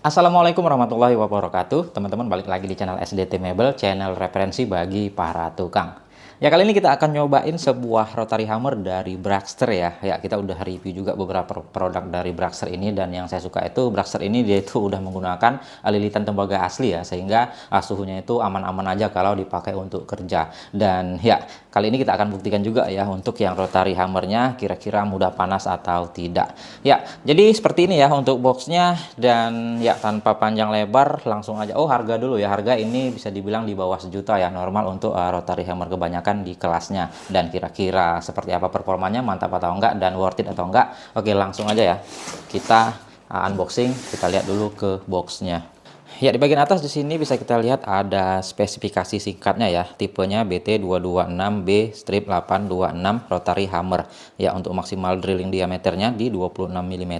Assalamualaikum warahmatullahi wabarakatuh. Teman-teman balik lagi di channel SDT Mebel, channel referensi bagi para tukang. Ya, kali ini kita akan nyobain sebuah rotary hammer dari Bragster ya. Ya, kita udah review juga beberapa produk dari Bragster ini, dan yang saya suka itu Bragster ini dia itu udah menggunakan lilitan tembaga asli ya, sehingga suhunya itu aman-aman aja kalau dipakai untuk kerja. Dan ya, kali ini kita akan buktikan juga ya untuk yang rotary hammernya kira-kira mudah panas atau tidak. Ya, jadi seperti ini ya untuk boxnya, dan ya tanpa panjang lebar langsung aja. Oh, harga dulu ya. Harga ini bisa dibilang di bawah sejuta ya, normal untuk rotary hammer kebanyakan di kelasnya. Dan kira-kira seperti apa performanya, mantap atau enggak, dan worth it atau enggak. Oke, langsung aja ya kita unboxing. Kita lihat dulu ke boxnya. Ya, di bagian atas di sini bisa kita lihat ada spesifikasi singkatnya ya. Tipenya BT226B-826 rotary hammer. Ya, untuk maksimal drilling diameternya di 26 mm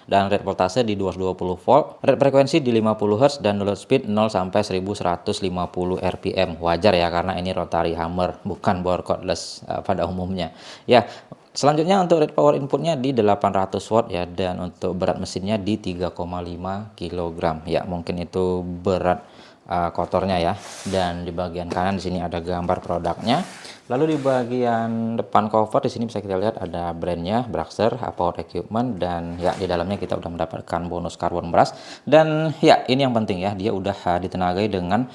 dan rate voltase di 220 volt, rate frekuensi di 50 Hz, dan download speed 0 sampai 1150 rpm. Wajar ya, karena ini rotary hammer, bukan bore cordless pada umumnya. Ya, selanjutnya untuk rate power inputnya di 800 watt ya, dan untuk berat mesinnya di 3,5 kg. Ya, mungkin itu berat kotornya ya. Dan di bagian kanan di sini ada gambar produknya. Lalu di bagian depan cover di sini bisa kita lihat ada brandnya Bragster Power Equipment, dan ya di dalamnya kita udah mendapatkan bonus carbon brush. Dan ya ini yang penting ya, dia udah ditenagai dengan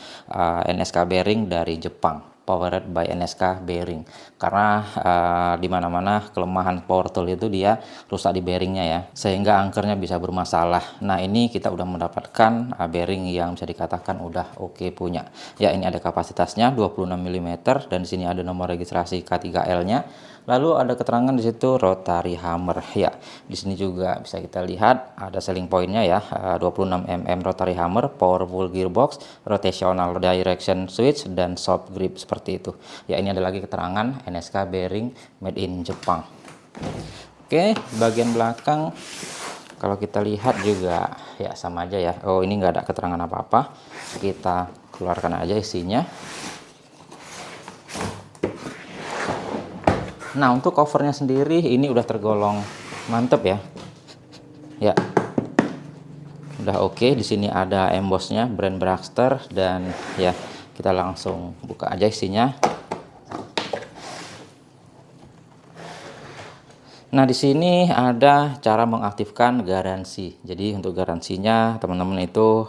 NSK bearing dari Jepang, powered by NSK bearing, karena di mana-mana kelemahan power tool itu dia rusak di bearingnya ya, sehingga angkernya bisa bermasalah. Nah, ini kita udah mendapatkan bearing yang bisa dikatakan udah oke punya. Ya, ini ada kapasitasnya 26 mm, dan di sini ada nomor registrasi K3L-nya. Lalu ada keterangan di situ rotary hammer. Ya, di sini juga bisa kita lihat ada selling pointnya ya, 26 mm rotary hammer, powerful gearbox, rotational direction switch, dan soft grip seperti itu. Ya, ini ada lagi keterangan NSK bearing made in Jepang. Oke, bagian belakang kalau kita lihat juga ya sama aja ya. Oh, ini nggak ada keterangan apa-apa. Kita keluarkan aja isinya. Nah, untuk covernya sendiri ini udah tergolong mantep ya. Ya, udah oke. Di sini ada embossnya brand Bragster, dan ya kita langsung buka aja isinya. Nah, di sini ada cara mengaktifkan garansi. Jadi untuk garansinya teman-teman itu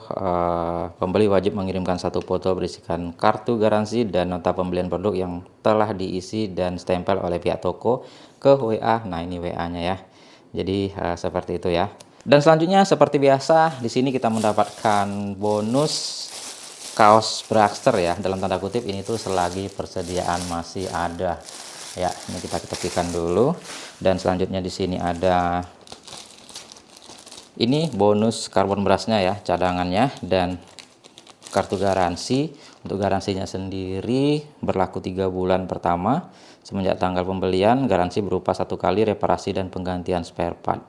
pembeli wajib mengirimkan satu foto berisikan kartu garansi dan nota pembelian produk yang telah diisi dan stempel oleh pihak toko ke WA. Nah, ini WA-nya ya. Jadi seperti itu ya. Dan selanjutnya seperti biasa di sini kita mendapatkan bonus kaos Bragster ya, dalam tanda kutip ini tuh selagi persediaan masih ada. Ya, ini kita ketepikan dulu. Dan selanjutnya di sini ada ini bonus carbon brushnya ya, cadangannya, dan kartu garansi. Untuk garansinya sendiri berlaku 3 bulan pertama semenjak tanggal pembelian. Garansi berupa 1 kali reparasi dan penggantian spare part.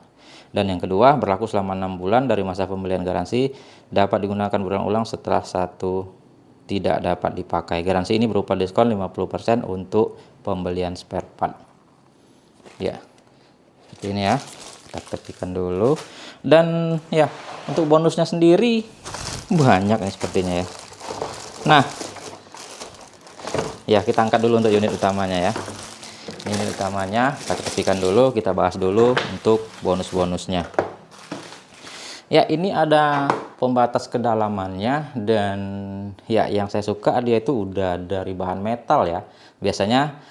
Dan yang kedua berlaku selama 6 bulan dari masa pembelian garansi, dapat digunakan berulang-ulang setelah satu tidak dapat dipakai. Garansi ini berupa diskon 50% untuk pembelian spare part. Ya, seperti ini ya. Kita ketikkan dulu. Dan ya, untuk bonusnya sendiri banyak nih sepertinya ya. Nah, ya kita angkat dulu untuk unit utamanya ya. Ini unit utamanya kita ketikkan dulu, kita bahas dulu untuk bonus-bonusnya. Ya, ini ada pembatas kedalamannya, dan ya yang saya suka dia itu udah dari bahan metal ya. Biasanya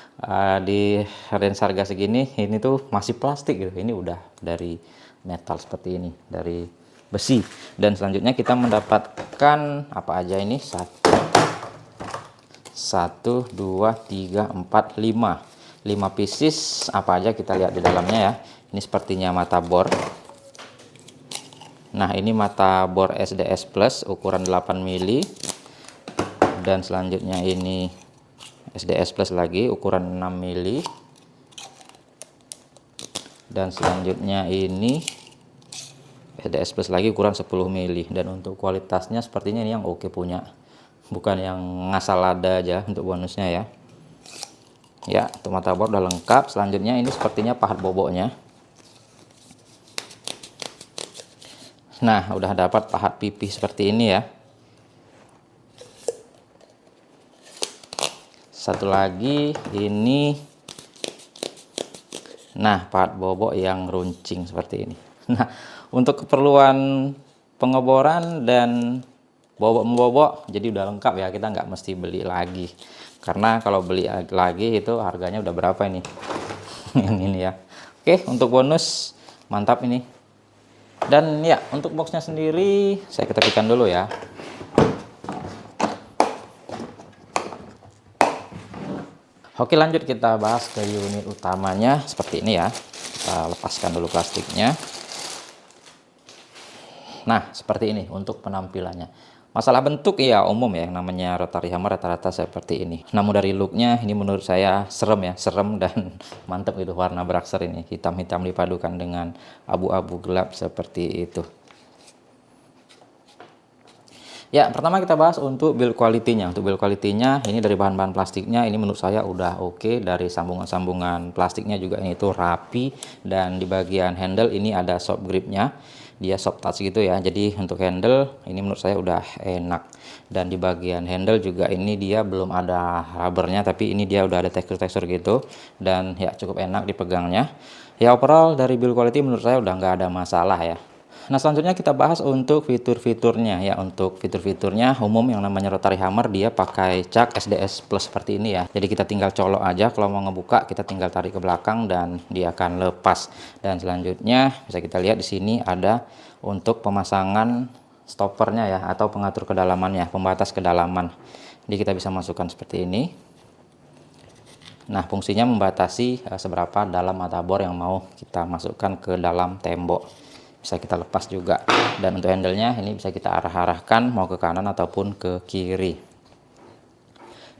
di range harga segini ini tuh masih plastik gitu. Ini udah dari metal seperti ini, dari besi. Dan selanjutnya kita mendapatkan apa aja ini? 1 2 3 4 5 pieces. Apa aja kita lihat di dalamnya ya. Ini sepertinya mata bor. Nah, ini mata bor SDS Plus ukuran 8 mili, dan selanjutnya ini SDS Plus lagi ukuran 6 mili, dan selanjutnya ini SDS Plus lagi ukuran 10 mili. Dan untuk kualitasnya sepertinya ini yang oke punya, bukan yang ngasal ada aja untuk bonusnya ya. Ya, untuk mata bor udah lengkap. Selanjutnya ini sepertinya pahat boboknya. Nah, udah dapat pahat pipih seperti ini ya. Satu lagi ini, nah pahat bobok yang runcing seperti ini. Nah, untuk keperluan pengeboran dan bobok-membobok jadi udah lengkap ya, kita nggak mesti beli lagi. Karena kalau beli lagi itu harganya udah berapa ini? Yang ini ya. Oke, untuk bonus mantap ini. Dan ya, untuk boxnya sendiri saya ketepikan dulu ya. Oke, lanjut kita bahas ke unit utamanya seperti ini ya. Kita lepaskan dulu plastiknya. Nah, seperti ini untuk penampilannya. Masalah bentuk ya umum ya, yang namanya rotary hammer rata-rata seperti ini. Namun dari looknya ini menurut saya serem ya, serem dan mantep gitu, warna Braxer ini. Hitam-hitam dipadukan dengan abu-abu gelap seperti itu. Ya, pertama kita bahas untuk build quality-nya. Untuk build quality-nya, ini dari bahan-bahan plastiknya, ini menurut saya udah oke. Dari sambungan-sambungan plastiknya juga ini tuh rapi. Dan di bagian handle ini ada soft grip-nya. Dia soft touch gitu ya. Jadi untuk handle, ini menurut saya udah enak. Dan di bagian handle juga ini dia belum ada rubbernya, tapi ini dia udah ada tekstur-tekstur gitu. Dan ya cukup enak dipegangnya. Ya overall dari build quality menurut saya udah nggak ada masalah ya. Nah, selanjutnya kita bahas untuk fitur-fiturnya ya. Untuk fitur-fiturnya umum yang namanya rotary hammer dia pakai cak SDS plus seperti ini ya. Jadi kita tinggal colok aja, kalau mau ngebuka kita tinggal tarik ke belakang dan dia akan lepas. Dan selanjutnya bisa kita lihat di sini ada untuk pemasangan stoppernya ya, atau pengatur kedalamannya, pembatas kedalaman. Jadi kita bisa masukkan seperti ini. Nah, fungsinya membatasi seberapa dalam motherboard yang mau kita masukkan ke dalam tembok. Bisa kita lepas juga, dan untuk handle-nya ini bisa kita arahkan mau ke kanan ataupun ke kiri.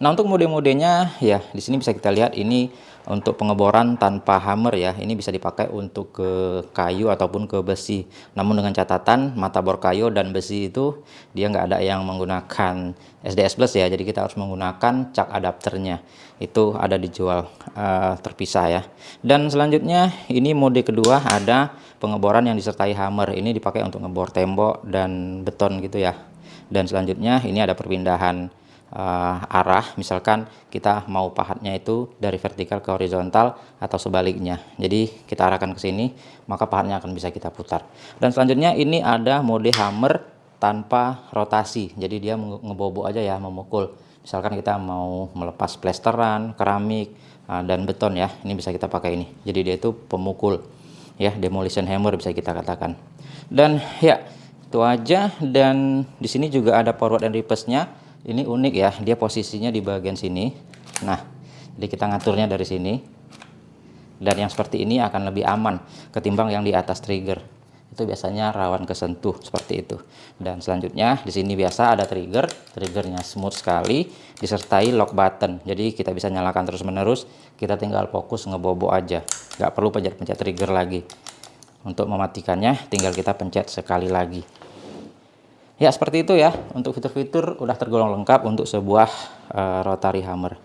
Nah, untuk mode-modenya ya di sini bisa kita lihat ini untuk pengeboran tanpa hammer ya. Ini bisa dipakai untuk ke kayu ataupun ke besi. Namun dengan catatan motherboard kayu dan besi itu dia nggak ada yang menggunakan SDS plus ya. Jadi kita harus menggunakan cak adapternya. Itu ada dijual terpisah ya. Dan selanjutnya ini mode kedua ada pengeboran yang disertai hammer. Ini dipakai untuk ngebor tembok dan beton gitu ya. Dan selanjutnya ini ada perpindahan arah, misalkan kita mau pahatnya itu dari vertikal ke horizontal atau sebaliknya. Jadi kita arahkan ke sini, maka pahatnya akan bisa kita putar. Dan selanjutnya ini ada mode hammer tanpa rotasi. Jadi dia ngebobok aja ya, memukul. Misalkan kita mau melepas plesteran, keramik, dan beton ya. Ini bisa kita pakai ini. Jadi dia itu pemukul ya, demolition hammer bisa kita katakan. Dan ya itu aja. Dan di sini juga ada forward and reverse-nya. Ini unik ya, dia posisinya di bagian sini. Nah, jadi kita ngaturnya dari sini. Dan yang seperti ini akan lebih aman ketimbang yang di atas trigger. Itu biasanya rawan kesentuh seperti itu. Dan selanjutnya di sini biasa ada trigger, triggernya smooth sekali, disertai lock button. Jadi kita bisa nyalakan terus-menerus, kita tinggal fokus ngebobok aja. Nggak perlu pencet-pencet trigger lagi. Untuk mematikannya tinggal kita pencet sekali lagi. Ya seperti itu ya, untuk fitur-fitur udah tergolong lengkap untuk sebuah rotary hammer.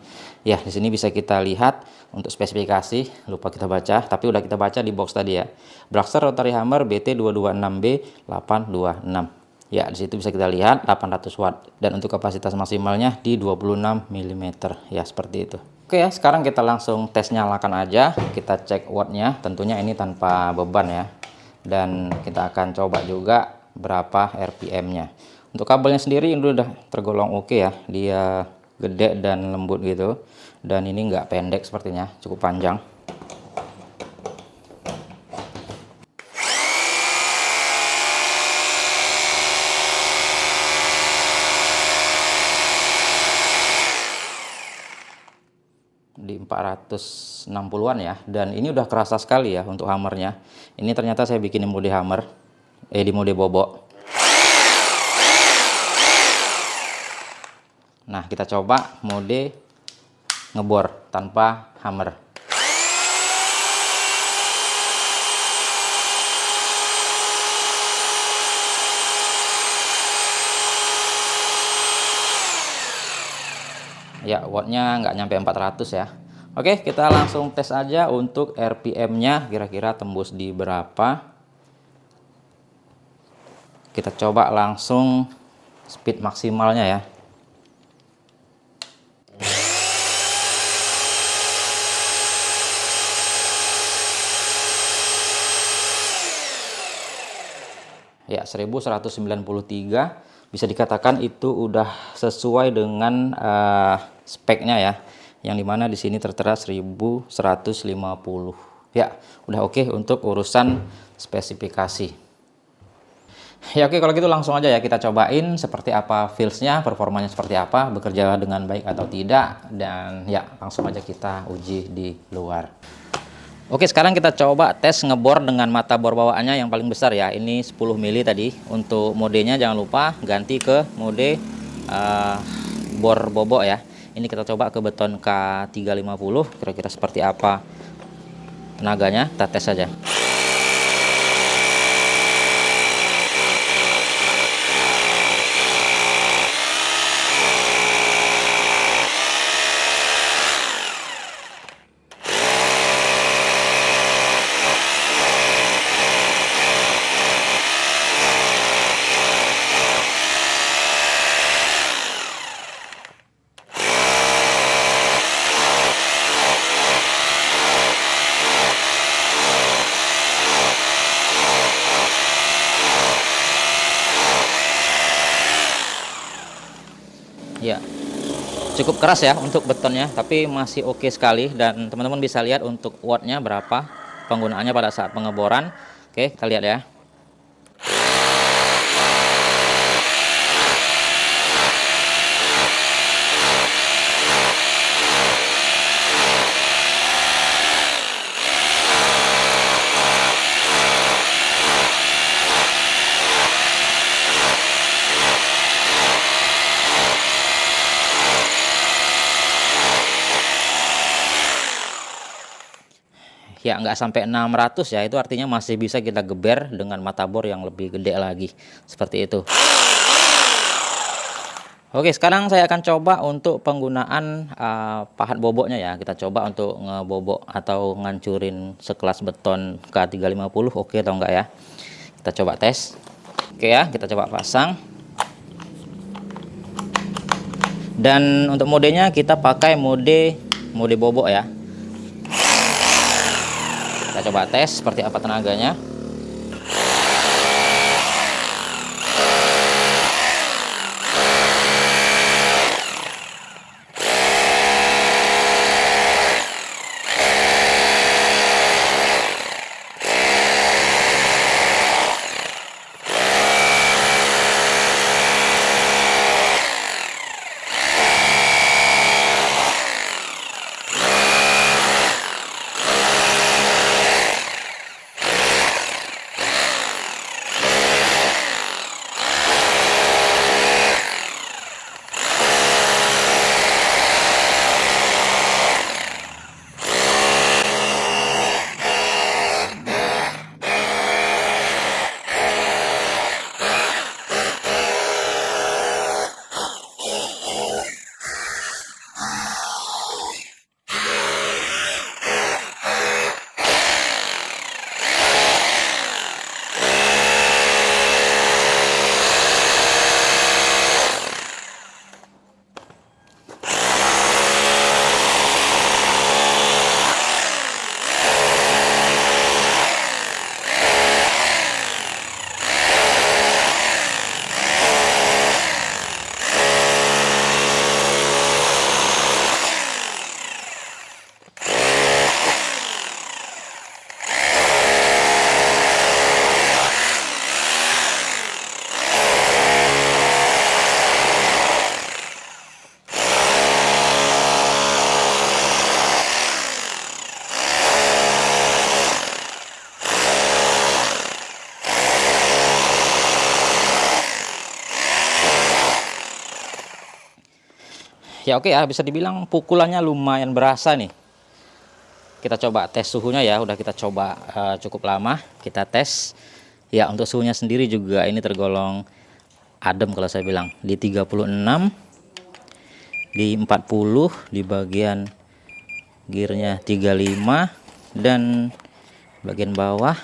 Ya di sini bisa kita lihat untuk spesifikasi, lupa kita baca, tapi udah kita baca di box tadi ya. Braxer rotary hammer BT226B826. Ya di situ bisa kita lihat 800 watt dan untuk kapasitas maksimalnya di 26 mm. Ya seperti itu. Oke ya, sekarang kita langsung tes nyalakan aja. Kita cek wattnya, tentunya ini tanpa beban ya. Dan kita akan coba juga berapa RPM-nya. Untuk kabelnya sendiri ini udah tergolong oke ya, dia gede dan lembut gitu, dan ini nggak pendek sepertinya, cukup panjang. Di 460-an ya, dan ini udah kerasa sekali ya untuk hammernya. Ini ternyata saya bikin mode hammer di mode bobok. Nah kita coba mode ngebor tanpa hammer. Ya wattnya nggak nyampe 400 ya. Oke, kita langsung tes aja untuk RPM-nya kira-kira tembus di berapa. Kita coba langsung speed maksimalnya ya. Ya, 1193 bisa dikatakan itu udah sesuai dengan speknya ya. Yang dimana di sini tertera 1150. Ya, udah oke untuk urusan spesifikasi. Ya oke, kalau gitu langsung aja ya kita cobain seperti apa feelsnya, performanya seperti apa, bekerja dengan baik atau tidak, dan ya langsung aja kita uji di luar. Oke, sekarang kita coba tes ngebor dengan mata bor bawaannya yang paling besar ya. Ini 10 mili tadi. Untuk modenya jangan lupa ganti ke mode bor bobok ya. Ini kita coba ke beton K350, kira-kira seperti apa tenaganya, kita tes saja. Ya, cukup keras ya untuk betonnya, tapi masih oke sekali. Dan teman-teman bisa lihat untuk wattnya berapa penggunaannya pada saat pengeboran. Oke, kita lihat ya. Ya nggak sampai 600 ya, itu artinya masih bisa kita geber dengan mata bor yang lebih gede lagi, seperti itu. Oke, sekarang saya akan coba untuk penggunaan pahat boboknya ya. Kita coba untuk ngebobok atau ngancurin sekelas beton K350, oke atau enggak ya. Kita coba tes. Oke ya, kita coba pasang. Dan untuk modenya kita pakai mode bobok ya. Kita coba tes seperti apa tenaganya. Ya oke ya, bisa dibilang pukulannya lumayan berasa nih. Kita coba tes suhunya ya, udah kita coba cukup lama, kita tes. Ya untuk suhunya sendiri juga ini tergolong adem kalau saya bilang. Di 36, di 40, di bagian gearnya 35, dan bagian bawah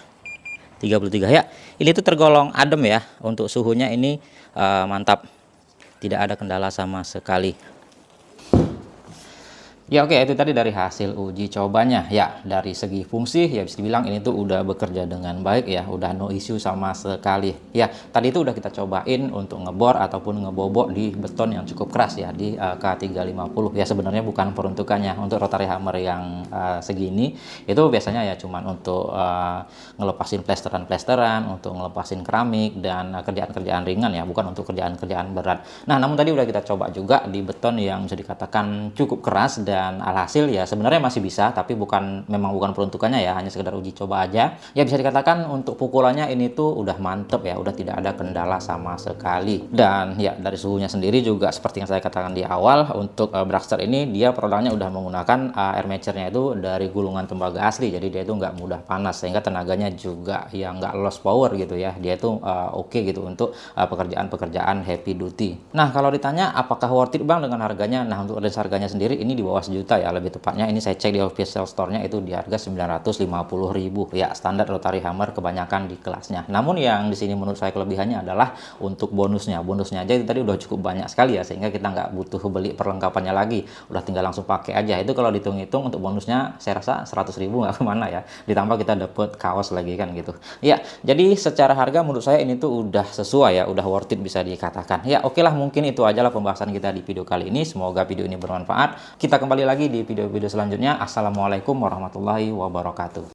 33 ya. Ini tuh tergolong adem ya, untuk suhunya ini mantap, tidak ada kendala sama sekali. Ya oke, itu tadi dari hasil uji cobanya. Ya, dari segi fungsi ya bisa dibilang ini tuh udah bekerja dengan baik ya, udah no issue sama sekali. Ya, tadi itu udah kita cobain untuk ngebor ataupun ngebobok di beton yang cukup keras ya, di K350. Ya sebenarnya bukan peruntukannya untuk rotary hammer yang segini, itu biasanya ya cuman untuk ngelepasin plesteran-plesteran, untuk ngelepasin keramik dan kerjaan-kerjaan ringan ya, bukan untuk kerjaan-kerjaan berat. Nah, namun tadi udah kita coba juga di beton yang bisa dikatakan cukup keras, dan alhasil ya sebenarnya masih bisa, tapi memang bukan peruntukannya ya, hanya sekedar uji coba aja. Ya bisa dikatakan untuk pukulannya ini tuh udah mantep ya, udah tidak ada kendala sama sekali. Dan ya dari suhunya sendiri juga seperti yang saya katakan di awal, untuk Bragster ini dia produknya udah menggunakan air matchernya itu dari gulungan tembaga asli, jadi dia itu nggak mudah panas, sehingga tenaganya juga ya nggak lost power gitu ya, dia itu oke gitu untuk pekerjaan-pekerjaan heavy duty. Nah kalau ditanya apakah worth it bang dengan harganya, nah untuk range harganya sendiri ini di bawah sejuta ya, lebih tepatnya ini saya cek di official store-nya itu di harga 950.000 ya, standar rotary hammer kebanyakan di kelasnya. Namun yang di sini menurut saya kelebihannya adalah untuk bonusnya aja itu tadi udah cukup banyak sekali ya, sehingga kita nggak butuh beli perlengkapannya lagi, udah tinggal langsung pakai aja. Itu kalau dihitung-hitung untuk bonusnya saya rasa 100.000 nggak kemana ya, ditambah kita dapet kaos lagi kan gitu ya. Jadi secara harga menurut saya ini tuh udah sesuai ya, udah worth it bisa dikatakan ya. Oke lah, mungkin itu aja lah pembahasan kita di video kali ini, semoga video ini bermanfaat. Kita kembali lagi di video-video selanjutnya. Assalamualaikum warahmatullahi wabarakatuh.